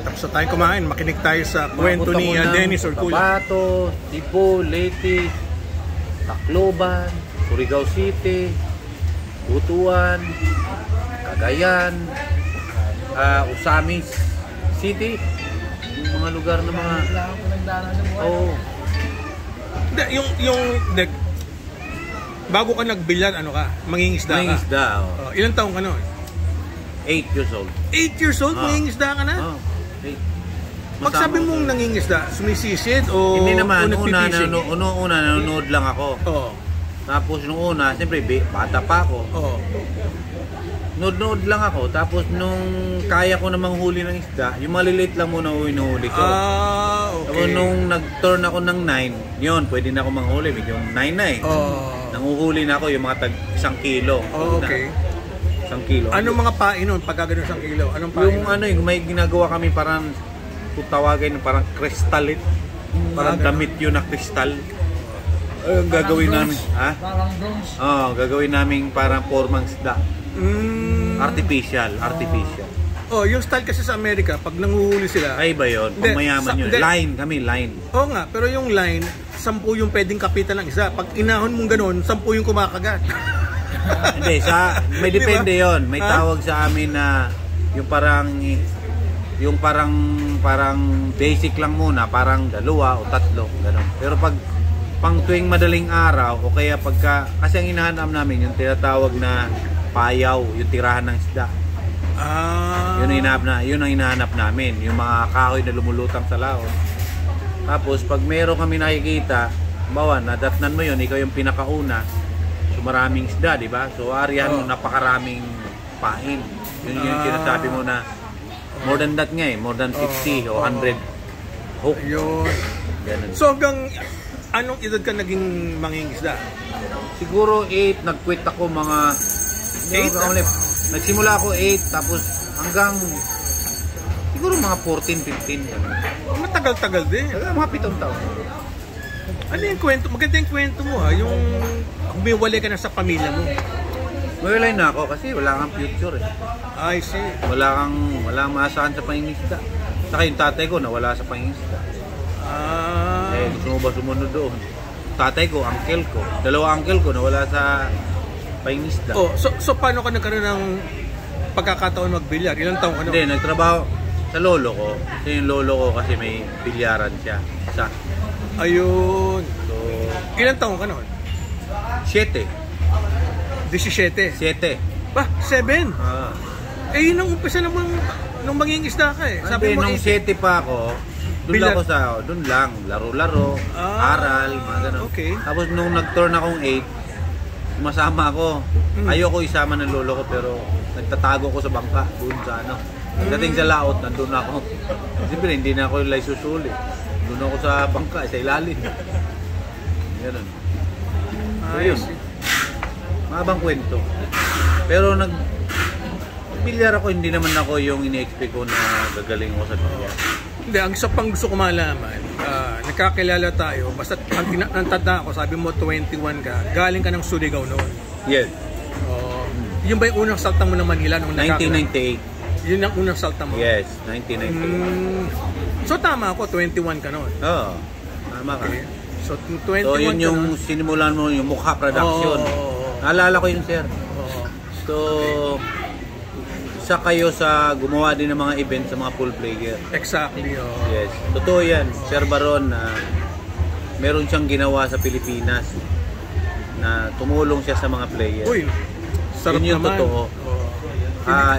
tapos na tayong kumain. Makinig tayo sa kwento ni Dennis Orcullo. Tabato, Tipo, Leyte, Tacloban, Surigao City, Butuan, Cagayan, Osamis City, yung mga lugar na mga bago ka nagbilyan, ano ka? Mangingisda ka? Mangingisda, ilang taong ka noon? 8 years old. 8 years old? Mangingisda ka na? Pag sabi mong nangingisda, sumisisid o hindi naman, una nanonood lang ako. Tapos nung una, siyempre bata pa ako. Nood lang ako. Tapos nung kaya ko namang huli ng isda, yung maliliit lang muna hinuhuli ko. Okay. Tapos nung nag-turn ako ng 9, yun, pwede na ako manghuli. Yung 9 na eh. Nanguhuli na ako yung mga tag 1 kilo. Okay. 1 kilo. Anong mga pain nun pag gano'n 1 kilo? Anong pain? Yung may ginagawa kami parang tawagin parang kristal. Parang damit yun na kristal. Gagawin namin. Ha? Parang gagawin namin parang formang isda. Artificial. Yung style kasi sa Amerika, pag nanguhuli sila... Ay ba yun? Pag mayaman yun. Line. Oo nga, pero yung line, 10 yung pwedeng kapitan ng isa. Pag inahon mong ganun, 10 yung kumakagat. Hindi, may depende yun. May tawag sa amin na yung parang basic lang muna, parang 2 o 3, gano'n. Pero pag pang tuwing madaling araw, o kaya kasi ang hinahanap namin, yung tinatawag na payaw, yung tirahan ng isda. Yun ang hinahanap namin, yung mga kahoy na lumulutang sa laot. Tapos pag meron kami nakikita, bawa nadatnan mo yun, ikaw yung pinakauna, so maraming isda, di ba? So arihan mo, napakaraming pain. Yun yung sinasabi mo na more than that nga more than 50 o 100 hook. Yun. So hanggang anong edad ka naging mangingisda? Siguro 8, nag-quit ako mga 8? Nagsimula ako 8, tapos hanggang siguro mga 14, 15. Matagal-tagal din. Mga 7 taon. Ano yung kwento? Maganda yung kwento mo yung humiwalay ka na sa pamilya mo. Humiwalay na ako kasi wala kang future eh. I see. Wala kang maasahan sa pangingisda. Saka yung tatay ko nawala sa pangingisda. Gusto mo ba sumunod doon? Tatay ko, uncle ko, 2 uncle ko nawala sa pangingisda. So paano ka nagkaroon ng pagkakataon magbilyar? Ilang taong ka na? Hindi, nagtrabaho sa lolo ko. Kasi yung lolo ko kasi may bilyaran siya. Ayun. So, ilang taong ka noon? 7. 17? 7. Ba? 7? Yun ang umpisa naman nung mangingisda ka eh. Sabi mo, nung 7 pa ako, doon lang, laro-laro, aral, mga ganun. Okay. Tapos nung nag-turn akong 8, sumasama ako. Ayoko isama ng lolo ko pero nagtatago ko sa bangka, doon sa Pagdating sa laot, nandun ako. Siyempre, hindi na ako yung susuli. Doon ako sa bangka, sa ilalim. Ganun. Ayun. Mahabang kwento. Pero bilyar ako, hindi naman ako yung ini-expect ko na gagaling ako sa bilyar. Hindi, ang isa pang gusto ko malaman, nagkakilala tayo, basta ang tanda ako, sabi mo 21 ka, galing ka ng Surigao noon. Yes. Yun ba yung unang salta mo ng Manila nung 1998. Yun ang unang salta mo? Yes, 1998. So tama ako, 21 ka noon? Oo, tama ka. Okay. So 21 so yun yung sinimulan mo, yung Mukha Production. Naalala ko yun, sir. So, isa kayo sa gumawa din ng mga event sa mga pool player. Exactly. Yes, totoo yan. Sir Baron, meron siyang ginawa sa Pilipinas na tumulong siya sa mga player. Uy, sarap yun yung naman. Totoo.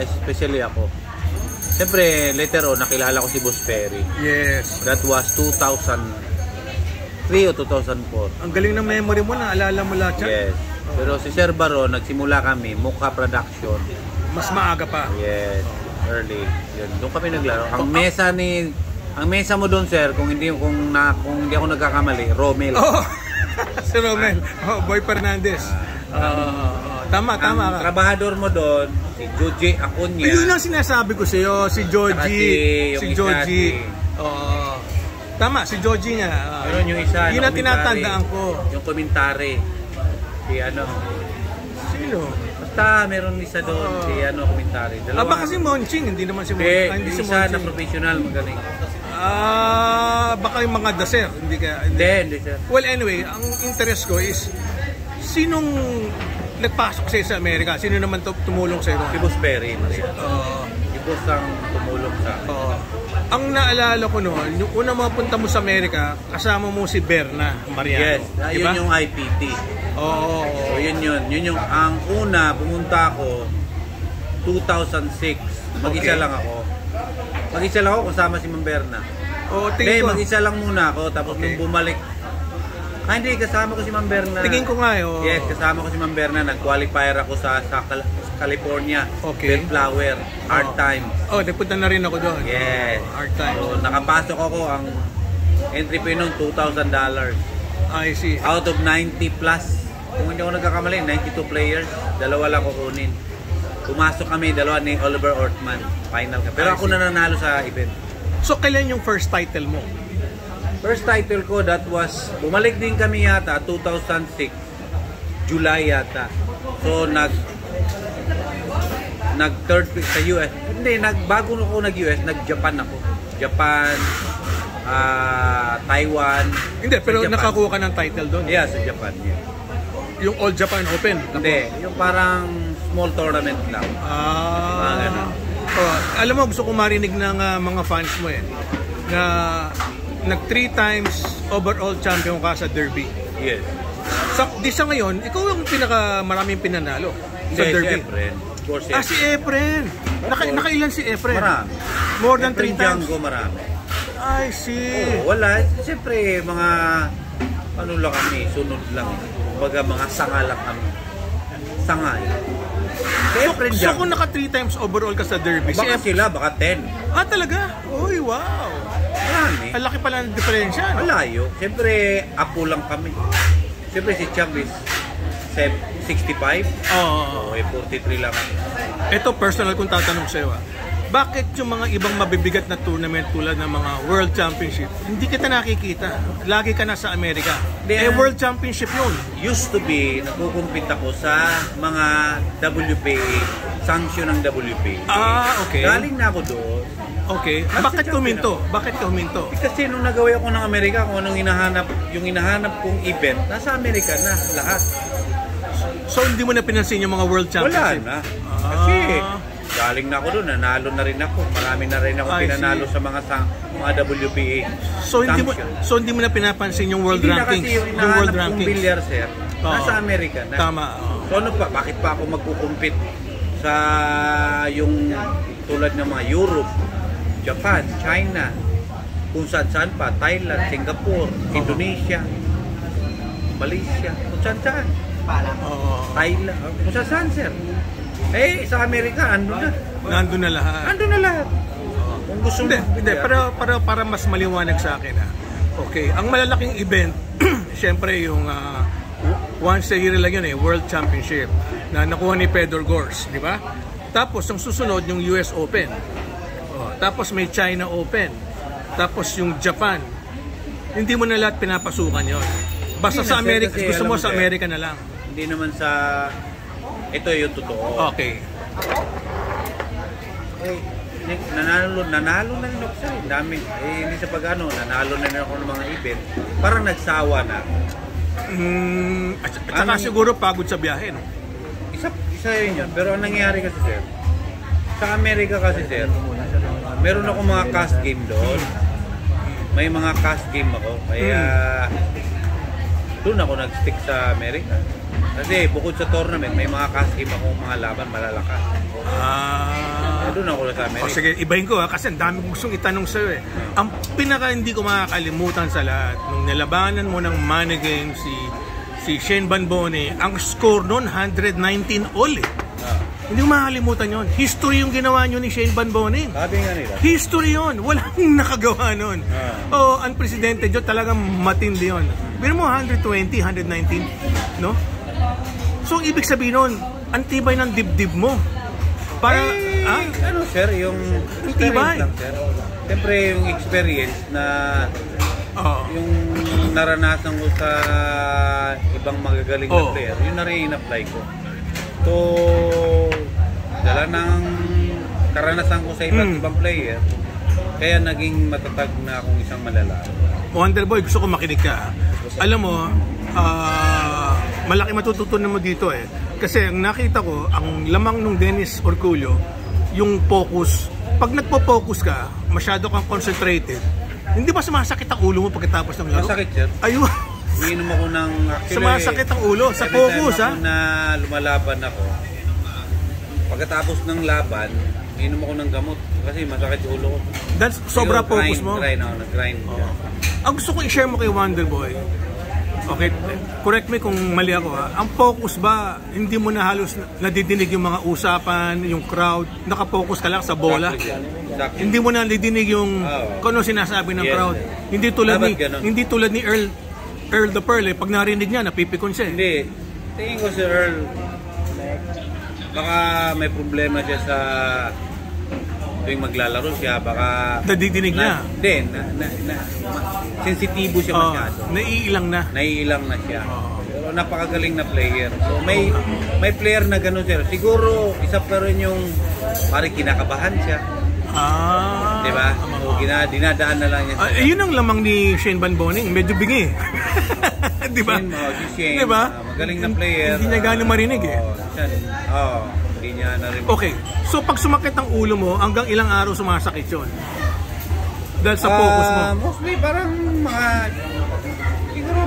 Especially ako. Siyempre, later on, nakilala ko si Boss Perry. Yes. That was 2003 o 2004. Ang galing ng memory mo, naalala mo lahat yan? Yes. Pero si Sir Baron, nagsimula kami, Mukha Production. Mas maaga pa? Yes. Early. Yun. Doon kami naglaro. Ang mesa mo doon, sir, kung hindi ako nagkakamali, Romel. Si Romel. Boy Fernandez. Tama ka. Trabahador mo doon, si Joji Acuña. Yun ang sinasabi ko sa iyo, si Joji. Si Joji. Tama, si Joji nga. Yun yung isa. Yun ang tinatandaan ko. Yung komentary. Si Sino? Basta Basta meron isa doon, si komentary. Dalawa. Baka si Monching, hindi naman si Monching. Monching. Hindi si isa na professional, magaling. Baka yung mga daser, hindi ka... Hindi, sir. Well, anyway, ang interest ko is, sinong nagpasok sa Amerika? Sino naman tumulong sa'yo? Si Boss Perry, Maria. Si Boss ang tumulong sa akin. Ang naalala ko noon, yung una mapunta mo sa Amerika, kasama mo si Berna Mariano. Yes, diba? yun yung IPT. Oo. So, yun yung ang una, pumunta ako 2006. Mag-isa lang ako. Mag-isa lang ako kasama si Ma'am Berna. Hindi, mag-isa lang muna ako. Tapos nung bumalik, hindi, kasama ko si Ma'am Berna. Tingin ko nga yun. Yes, kasama ko si Ma'am Berna. Nag-qualifier ako sa California. Okay. Bellflower, Hard Time. Nagpunta na rin ako doon. Yes. Hard Time. So, nakapasok ako, ang entry fee nung $2,000. I see. Out of 90 plus. Kung hindi ako nagkakamali, 92 players. Dalawa lang kukunin. Pumasok kami, dalawa ni Oliver Ortman. Final ka. Pero ako na nanalo sa event. So, kailan yung first title mo? First title ko, that was, bumalik din kami yata, 2006. July yata. So, nag-third pick sa US. Hindi, bago ako nag-US, nag-Japan ako. Japan, Taiwan. Hindi, pero nakakuha ka ng title doon. Yeah, sa Japan. Yeah. Yung All Japan Open? Hindi, yung parang small tournament lang. Alam mo, gusto ko marinig ng mga fans mo na nag 3 times overall champion ka sa Derby. Yes. Sa ngayon, ikaw yung maraming pinanalo sa Derby. Si Efren. Of course, si Efren. Nakailan si Efren? Marami. More than 3 times? Django, marami. I see. Wala. Siyempre, mga lang kami, sunod lang. Baga mga sanga lang kami. Sanga. So kung naka 3 times overall ka sa Derby, baka sila, baka 10. Talaga? Uy, wow. Marami. Ang laki pala ng diferensya. Malayo. Siyempre, apo lang kami. Siyempre, si Chang is 65. 43 lang. Ito, personal kung tatanong sa'yo. Bakit yung mga ibang mabibigat na tournament tulad ng mga World Championship, hindi kita nakikita? Lagi ka na sa Amerika. World Championship yun. Used to be, nagkukumpit ako sa mga WPA, sanction ng WPA. Okay. Galing na ako doon. Okay. Bakit kuminto? Kasi nung nagawa ako ng Amerika, kung anong yung hinahanap kong event, nasa Amerika na lahat. So hindi mo na pinansin yung mga World Championship? Wala na. Kasi galing na ako doon, nanalo na rin ako. Marami na rin ako pinanalo sa mga WPA. So hindi mo na pinapansin yung World Rankings? Hindi na kasi yung hinahanap kong bilyar, sir. Nasa Amerika na. Tama. So bakit pa ako magkukumpit sa yung tulad ng mga Europe, Japan, China, kung saan pa, Thailand, Singapore, Indonesia, Malaysia, kung saan. Thailand, kung saan, sir. Sa Amerika, nandun na lahat. Kung gusto mo. Hindi, pero para mas maliwanag sa akin. Okay, ang malalaking event, syempre yung once a year lang yun World Championship na nakuha ni Fedor Gors, di ba? Tapos ang susunod yung US Open. Tapos may China Open. Tapos yung Japan. Hindi mo na lahat pinapasukan yon. Basta sa Amerika, gusto mo sa Amerika na lang. Hindi naman sa... Ito yung totoo. Okay. Nanalo na rin ako sa dami. Hindi sa pag-ano, nanalo na rin ako ng mga event. Parang nagsawa na. At saka siguro pagod sa biyahe, no? Isa yun. Pero ang nangyayari kasi, sir, sa Amerika kasi, sir, meron ako mga cast game doon. May mga cast game ako. Kaya doon ako nag-stick sa Amerika. Kasi bukod sa tournament, may mga cast game akong mga laban malalakas. Doon ako sa Amerika. Sige, ibahin ko kasi ang dami kong gustong itanong sa'yo Ang pinaka hindi ko makakalimutan sa lahat, nung nilabanan mo ng Money Game si Shane Van Boening, ang score noon 119 all Hindi ko makakalimutan yun. History yung ginawa nyo ni Shane Van Boening. Sabi nga nila. History yun. Walang nakagawa nun. Unprecedented yun. Talagang matindi yun. Biro mo 120, 119, no? So, ibig sabihin nun, ang tibay ng dibdib mo. Para, sir, yung experience lang, sir. Siyempre, yung experience na yung naranasan ko sa ibang magagaling na player, yun na rin in-apply ko. to dala ng karanasan ko sa iba't ibang player, kaya naging matatag na akong isang malalaro. Wonderboy, gusto ko makinig ka. Alam mo, malaki matututunan mo dito eh. Kasi ang nakita ko, ang lamang nung Dennis Orcullo, yung focus. Pag nagpo-focus ka, masyado kang concentrated, hindi ba sumasakit ang ulo mo pagkatapos ng laro? Masakit, sir. Ayun. Umiinom ako ng... Sumasakit ang ulo sa focus, ha? Every time ako na lumalaban ako, pagkatapos ng laban, umiinom ako ng gamot kasi masakit yung ulo ko. That's sobra focus mo. Nag-grind. Ang gusto ko i-share mo kay Wonderboy, okay, correct me kung mali ako ha, ang focus ba, hindi mo na halos nadidinig yung mga usapan, yung crowd, nakapokus ka lang sa bola? Exactly. Hindi mo na nadidinig yung kung ano sinasabi ng crowd. Hindi tulad ni Earl the Pearl eh, pag narinig niya, napipikon siya eh. Hindi. Tingin ko si Earl, baka may problema siya sa tuwing maglalaro siya, baka... Nadidinig niya? Hindi, sensitibo siya masyado. Naiilang na? Naiilang na siya. Pero napakagaling na player. So may player na gano'n siya. Siguro, isa pa rin yung parang kinakabahan siya. Diba? So, dinadaan na lang niya siya. Yun ang lamang ni Shane Van Boening, medyo bingi. Diba? Si Shane, diba? magaling na player. Hindi niya gano'n marinig eh. Hindi niya narinig. Okay, so pag sumakit ang ulo mo, hanggang ilang araw sumasakit yun? Dahil sa focus mo? Mostly parang siguro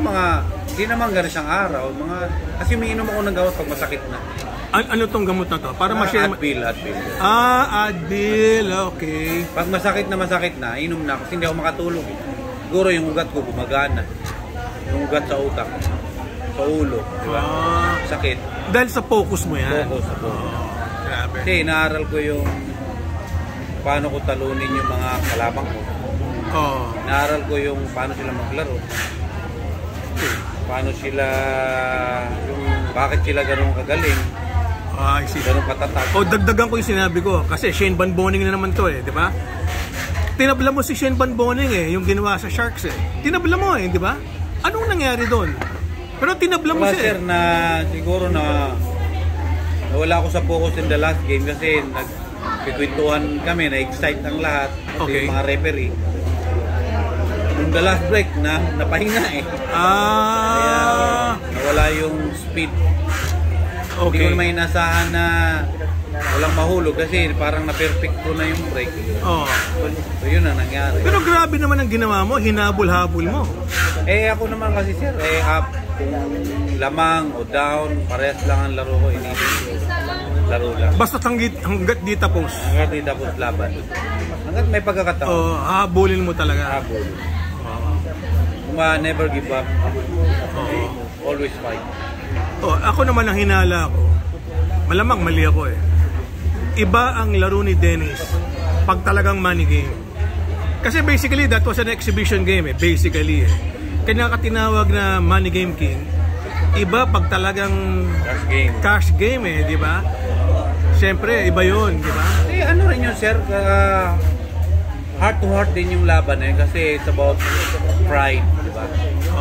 hindi naman ganun siyang araw. Kasi umiinom ako ng gamot pag masakit na. Ano tong gamot na to? Para ma-share. Advil. Advil, okay. Pag masakit na, inom na ako kasi hindi ako makatulog. Siguro yung ugat ko gumagana. Yung ugat sa utak, sa ulo, diba? Sakit. Dahil sa focus mo yan? Focus. Grabe. Kasi inaaral ko yung paano ko talunin yung mga kalabang ko. Inaaral ko yung paano sila maglaro. Paano sila, bakit sila ganun kagaling. I see. Ganun katatag. Dagdagan ko yung sinabi ko. Kasi Shane Van Boening na naman to eh, di ba? Tinabla mo si Shane Van Boening eh, yung ginawa sa Sharks eh. Tinabla mo eh, di ba? Anong nangyari doon? Pero tinabla mo siya sir, na siguro na nawala ako sa focus in the last game kasi nagkikwentuhan kami, na-excite ang lahat. Yung mga referee. Yung the last break, napahinga eh. Kaya nawala yung speed. Hindi ko naman inasahan na walang mahulog kasi parang na-perfect ko na yung break. So yun ang nangyari. Pero grabe naman ang ginawa mo, hinabol-habol mo. Ako naman kasi sir, up, lamang o down, parehas lang ang laro ko, laro lang. Basta hanggat di tapos. Hanggat di tapos laban. Hanggat may pagkakataon. Habulin mo talaga. Habol. Never give up. Always fight. Ako naman ang hinala ko. Malamang mali ako eh. Iba ang laro ni Dennis pag talagang money game. Kasi basically that was an exhibition game eh. Basically eh. Kaya katinawag na money game king. Iba pag talagang cash game eh, di ba? Siyempre, iba yun, di ba? Ano rin yun, sir? Heart to heart din yung laban eh. Kasi it's about pride, di ba?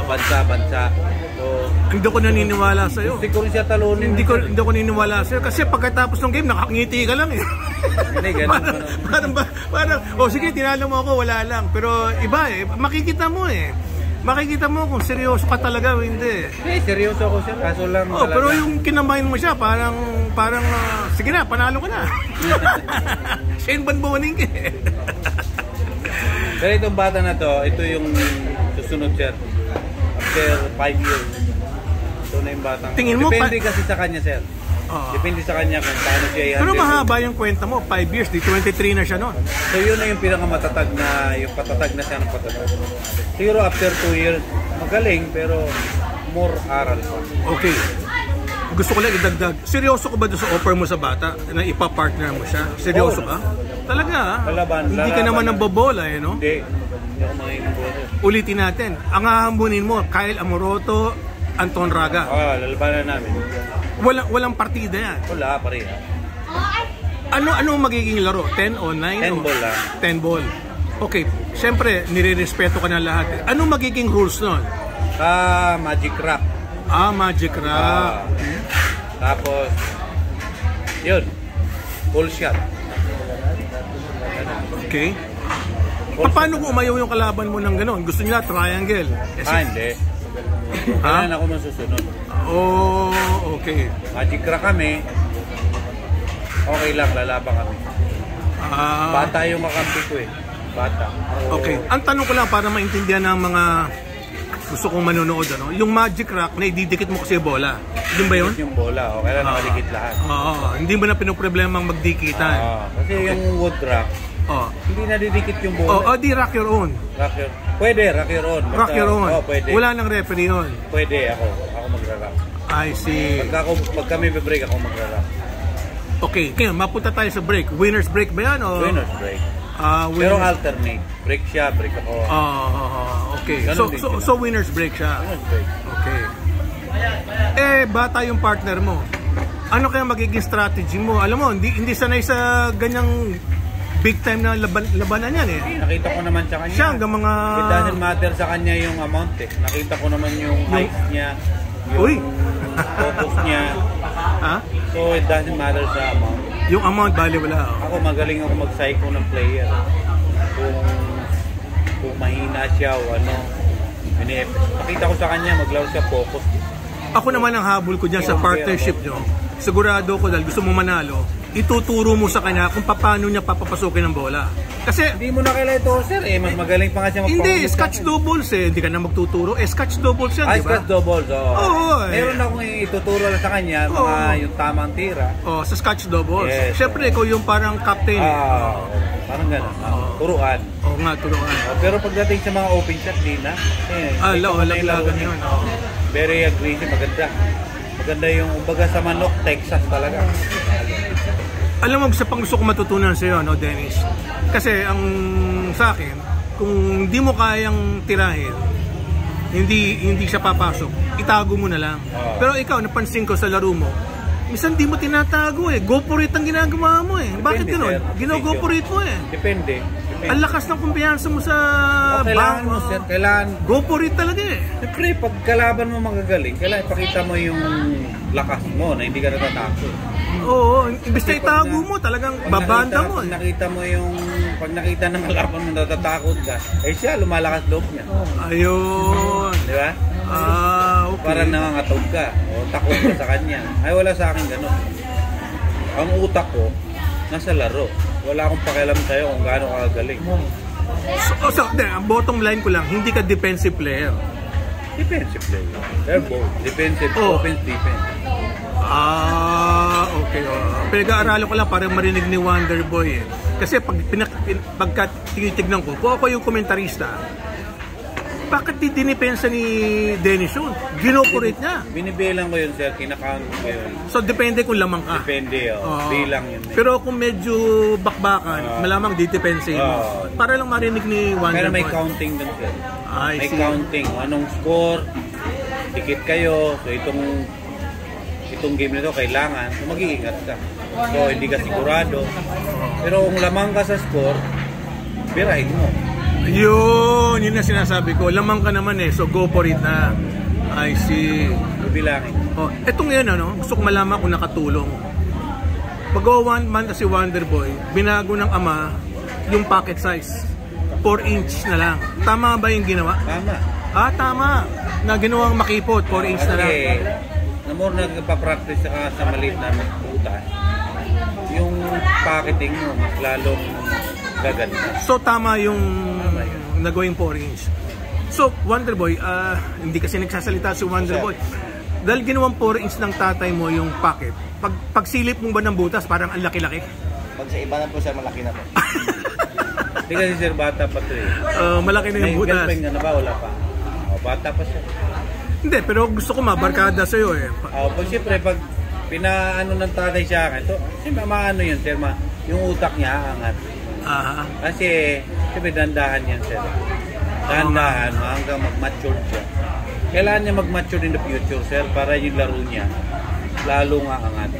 Bansa. So, hindi ko naniniwala sa'yo. Hindi ko rin siya talunin. Hindi ko naniniwala sa'yo. Kasi pagkatapos ng game, nakakangiti ka lang eh. Hindi, ganun. Parang, sige, tinalo mo ako, wala lang. Pero iba eh, makikita mo eh. Makikita mo kung seryoso ka talaga o hindi. Seryoso ako siya, kaso lang talaga. Pero yung kinamain mo siya, parang sige na, panalo ka na. Shane Van Boening eh. Pero itong bata na to, ito yung susunod sir. After 5 years. Ito na yung batang. Tingin mo depende kasi sa kanya sir. Depende sa kanya kung paano siya i-handle. Pero mahaba yung kwenta mo, 5 years, di 23 na siya noon. So yun na yung pinakamatatag na, yung patatag na siya ng patatag. Siguro after 2 years, magaling pero more aral pa. Okay. Gusto ko lang idagdag. Seryoso ko ba doon sa offer mo sa bata na ipa-partner mo siya? Seryoso ka? Talaga hindi ka naman nabobola eh, no? Hindi ako manginimbola. Ulitin natin. Ang hahambunin mo, Kyle Amoroto, Anton Raga. Lalabanan namin. Walang partida yan. Wala, pareha. Ano magiging laro? 10 o 9? 10 ball lang. 10 ball. Okay, siyempre, nire-respeto ka na lahat. Ano magiging rules nun? Magic Rock. Magic Rock. Tapos, Yun. Full shot. Okay. Paano kung umayaw yung kalaban mo ng gano'n? Gusto nila triangle? Hindi. Kailan ako masusunod. Oh, okay. Magic crack kami. Okay lang, lalaban kami. Bata yung kakampi ko eh. Bata. Okay. Ang tanong ko lang para maintindihan ng mga gusto kong manonood, ano? Yung magic rack na ididikit mo kasi yung bola. Yun ba yun? Yung bola, okay lang nakadikit lahat. Hindi mo na pinoproblemang magdikitan. Kasi yung wood rack, hindi na didikit yung bola. Di rock your own. Pwede, rock your own. Rock your own. Pwede. Wala nang referee yun. Pwede, ako magra-rock. I see. Pag kami be-break, ako magra-rock. Okay, kaya mapunta tayo sa break. Winner's break ba yan? O? Winner's break. Pero alternate. Break siya, break ako. Okay. So winner's break siya. Winner's break. Okay. Bata yung partner mo. Ano kaya magiging strategy mo? Alam mo, hindi sanay sa ganyang big time na labanan yan eh. Nakita ko naman sa kanya. Siya hanggang mga... It doesn't matter sa kanya yung amount eh. Nakita ko naman yung height niya, yung focus niya. So it doesn't matter sa amount. Yung amount, bali wala. Ako magaling ako mag-psycho ng player. Kung mahina siya o ano. Nakita ko sa kanya, maglaro siya focus. Ako naman ang habol ko dyan sa partnership nyo. Sigurado ko dahil gusto mo manalo, ituturo mo sa kanya kung paano niya papapasukin ng bola. Kasi hindi mo na kailangan ito, sir. Mas magaling pa nga siya magpapasukin. Hindi, scotch doubles eh. Hindi ka na magtuturo. Scotch doubles yan, di ba? Scotch doubles, Oo. Meron akong ituturo lang sa kanya, yung tamang tira. Sa scotch doubles. Yes, siyempre, ikaw yung parang captain. Parang gano'n. Turuan. Oo nga, turuan. Pero pagdating sa mga open shot, di na. Laglagan yun. Very aggressive, maganda. Maganda yung, kumbaga sa manok, Texas talaga. Alam mo, isa pang gusto ko matutunan sa iyo, no, Dennis? Kasi ang sa akin, kung hindi mo kayang tirahin, hindi siya papasok, itago mo na lang. Pero ikaw, napansin ko sa laro mo, minsan di mo tinatago eh. Go for it ang ginagawa mo eh. Bakit gano'n? Gino-go for it mo eh. Depende. Ang lakas ng kumpiyansa mo sa kailangan mo, sir. Kailangan go for it talaga eh. Siyempre, pag kalaban mo magagaling, kailangan ipakita mo yung lakas mo na hindi ka natatakot. Oo, imbis na itago mo, talagang babanda mo. Pag nakita mo yung, pag nakita ng kalaban mo natatakot ka, siya, lumalakas loob niya. Ayun. Di ba? Okay. Parang nangangatog ka, o takot ka sa kanya. Ay, wala sa akin gano'n. Ang utak ko, nasa laro. Wala akong pakialam sa'yo kung gaano ka galing. Ang bottom line ko lang, hindi ka defensive player. Defensive player. They're both. Defensive, offense, defense. Okay. Pinag-aaralan ko lang para marinig ni Wonder Boy eh. Kasi pagka tinitignan ko, kung ako yung komentarista, bakit dinipensa ni Dennis yun? Ginoperate niya. Binibilang ko yun, sir. Kinakount ko yun. So, depende kung lamang ka. Depende, bilang yun. Pero kung medyo bakbakan, malamang ditipensa yun. Para lang marinig ni Wonder Boy. Kaya may counting dun, sir. May see. Counting. Anong score, tikit kayo. So, itong game nito kailangan, so mag-iingat ka. So, hindi ka sigurado. Pero kung lamang ka sa score, birahin mo. Yun na sinasabi ko. Lamang ka naman eh, so go for it na. I see. Bilangin. Etong yan, gusto ko malaman kung nakatulong. Pag-1 man kasi Wonder Boy, binago ng ama yung pocket size. 4 inch na lang. Tama ba yung ginawa? Tama. Tama. Na ginawang makipot, 4 inch na lang. Na more nagpa-practice ka sa maliit na butas, yung pocketing mo, mas lalong gaganda. So tama yung nagawing 4 inch. So Wonder Boy, hindi kasi nagsasalita si Wonder Boy. Dahil ginawang 4 inch ng tatay mo yung pocket, pagsilip mo ba ng butas, parang ang laki-laki? Pag sa iba na po sir, malaki na po. Hindi kasi sir, bata pa ito eh. Malaki na yung butas. May girlfriend na ba? Wala pa. Bata pa siya. Hindi, pero gusto ko mabarkada sa'yo eh. Pag siyempre, pag pinaano ng tatay siya akin, siyempre maano yun sir, yung utak niya aangat. Kasi, siyempre dandahan yan sir. Dandahan, hanggang mag-mature siya. Kailangan niya mag-mature in the future sir, para yung laro niya lalong aangat.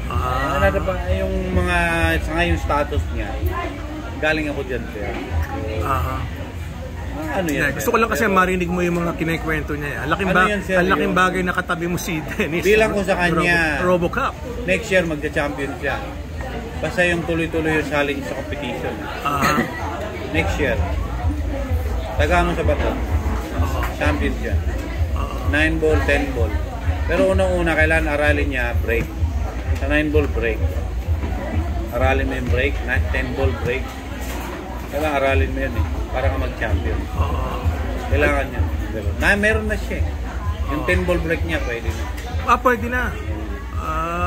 Ano ba, yung mga, sa ngayong status niya, galing ako dyan sir. So, Ano yan? Gusto ko lang kasi marinig mo yung mga kinikwento niya. Ang laking bagay na katabi mo si Dennis. Bilang ko sa kanya, RoboCup. next year magka-champion siya. Basta yung tuloy-tuloy yung challenge sa competition. Next year. Taga ano sa bato? Champion siya. 9 ball, 10 ball. Pero unang-una, kailangan aralin niya break. Sa 9 ball break. Aralin mo yung break, 10 ball break. Kailangan aralin mo yun para ka mag-champion. Kailangan niya. Meron na siya. Yung 10 ball break niya, pwede na. Pwede na.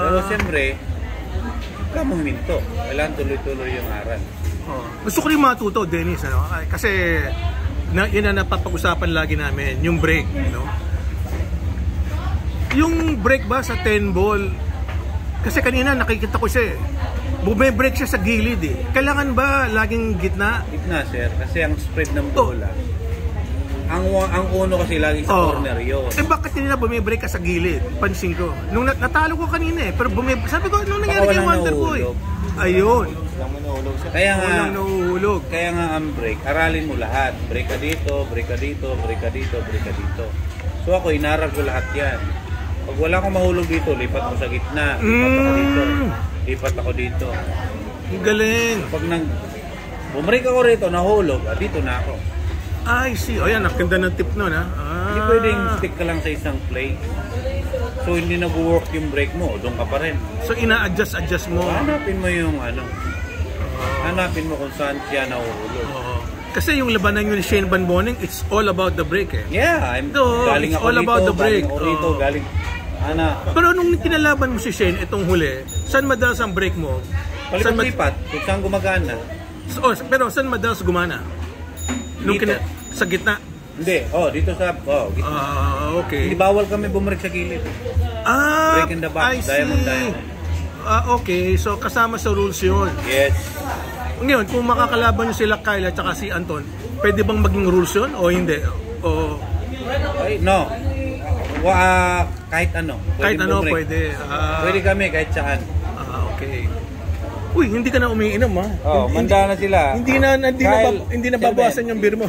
Pero siyempre, kamong minto. Kailangan tuloy-tuloy yung aral. Gusto ko rin matuto, Dennis. Kasi yun na napapag-usapan lagi namin, yung break. Yung break ba sa 10 ball, kasi kanina nakikita ko siya bumibreak siya sa gilid Kailangan ba laging gitna? Gitna, sir. Kasi ang spread ng bola, ang uno kasi lagi sa corner yun. Bakit kanina bumibreak ka sa gilid? Pansin ko. Nung natalo ko kanina pero sabi ko, nung nangyari kay Wonder Boy. Ayun. Kaya nga ang break, aralin mo lahat. Break ka dito, break ka dito, break ka dito, break ka dito. So ako, inaral ko lahat yan. Pag wala akong mahulog dito, lipat ako sa gitna. Lipat ako dito. Ang galing. Pag bumbreak ako rito, nahulog, dito na ako. I see. Yan, ang ganda ng tip nun Hindi pwedeng stick ka lang sa isang play. So hindi nag-work yung break mo, doon ka pa rin. So ina-adjust mo. Hanapin mo yung hanapin mo kung saan siya nahuhulog. Kasi yung labanan yun ni Shane Van Boening, it's all about the break Yeah, galing it's ako all dito, about the break. galing Pero nung kinalaban mo si Shane itong huli, saan madalas ang break mo? Palipat-lipat, kung saan gumagana. Pero saan madalas gumana? Sa gitna? Hindi, dito sa gitna. Okay. Hindi bawal kami bumalik sa gilid. Break in the back, I see. diamond. Okay, so kasama sa rules yun. Yes. Ngayon, kung makakalaban nyo sila Kyle at saka si Anton, pwede bang maging rules yun o hindi? No. Kahit ano. Kahit ano, pwede. Pwede kami kahit saan. Okay. Uy, hindi ka na umiinom Manda na sila. Hindi na babawasan yung beer mo.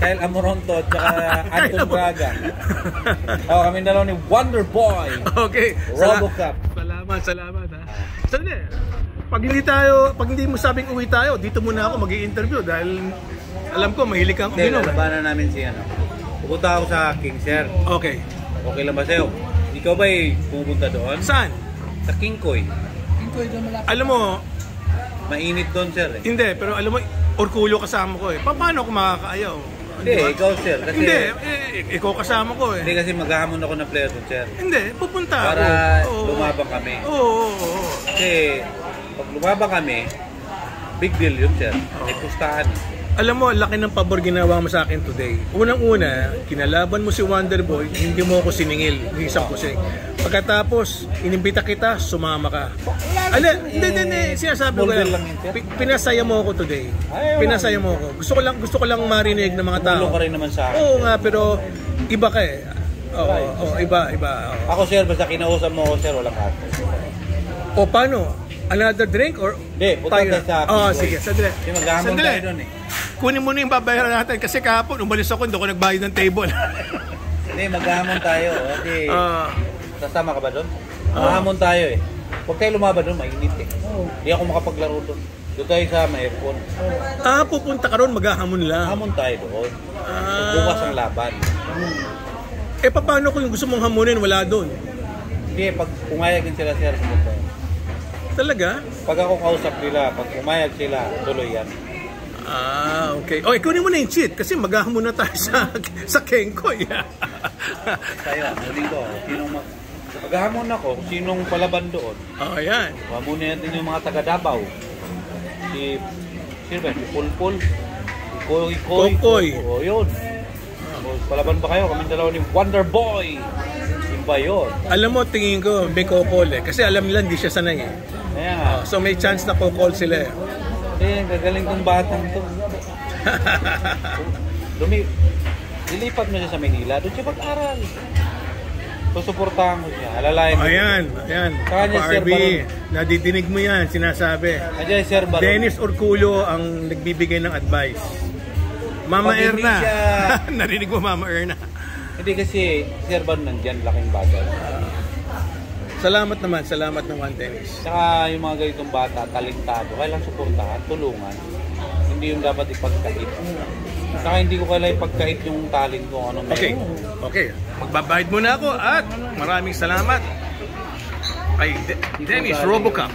Kyle Amoronto at saka Anton Braga. Kami dalawa ni Wonder Boy. Okay. RoboCup. Salamat Sandali. Pag hindi mo sabing uwi tayo, dito muna ako mag-i-interview dahil alam ko mahilig kang uminom. Labanan namin si Pupunta ako sa King, sir. Okay. Okay lang ba sa'yo? Ikaw ba'y pupunta doon? Saan? Sa King Koy. Alam mo, mainit doon, sir. Hindi, pero alam mo, Orkulyo kasama ko Paano ako makakaayaw? Hindi, ikaw, sir. Kasi, hindi, ikaw kasama ko Hindi kasi maghahamon ako ng player doon, sir. Hindi, pupunta ako. Para lumabang kami. Oo. Kasi, pag lumabang kami, big deal yun, sir. May pustahan. Alam mo, laki ng pabor ginawa mo sa akin today. Unang-una, kinalaban mo si Wonder Boy, hindi mo ako siningil, ng isang kusing. Pagkatapos, inimbita kita, sumama ka. Hindi, sinasabi ko lang. Pinasaya mo ako today. Pinasaya mo ako. Gusto ko lang marinig ng mga tao. Tulong ka rin naman sa akin. Oo nga, pero iba ka iba. Ako, sir, basta kinausap mo ako, sir, walang kato. O paano? Another drink or hindi, punta tayo sa akin. Sige, sandali. Kasi maghahamon tayo doon Kunin mo na yung babayaran natin kasi kahapon umalis ako, hindi ako nagbayad ng table. Hindi, maghahamon tayo. Sasama ka ba doon? Maghahamon tayo Huwag tayo lumaban doon, mainit Hindi ako makapaglaro doon. Doon tayo sa may aircon. Pupunta ka ron, maghahamon lang. Hamon tayo doon. Bukas ang laban. Paano kung yung gusto mong hamunin, wala doon? Hindi, pag pumayag din sila, sir, pumunta. Talaga? Pag ako kausap nila, pag pumayag sila, tuloy yan. Okay. Ikunin mo na yung cheat kasi maghahamon na tayo sa Kenkoy. Tayo, huli ko. Maghahamon ako kung sinong palaban doon. Yan. Hamunin natin yung mga taga Davao. Si Pulpul. Si Koy. Yun. Palaban ba kayo? Kami dalawa ni Wonder Boy. Yung ba yun? Alam mo, tingin ko, may kokol kasi alam nila hindi siya sanay so may chance na kokol sila gagaling tong batang to. Lilipat mo siya sa Manila, doon siya mag-aral. Susuportahan ko siya, alalayan mo. Ayan. Barbie, nadidinig mo yan, sinasabi. Sir Baron. Dennis Orculio ang nagbibigay ng advice. Mama Pag hindi Erna. siya- Narinig mo, Mama Erna. Hindi kasi, Sir Van nandyan, laking bagay. Salamat naman, Dennis. Saka yung mga ganitong bata, talentado, kailangan suportahan, tulungan. Hindi yung dapat ipagkait. Saka hindi ko kailangan ipagkait yung talent ko ano Okay, okay. Magbabayad muna ako at maraming salamat kay Dennis Robocop.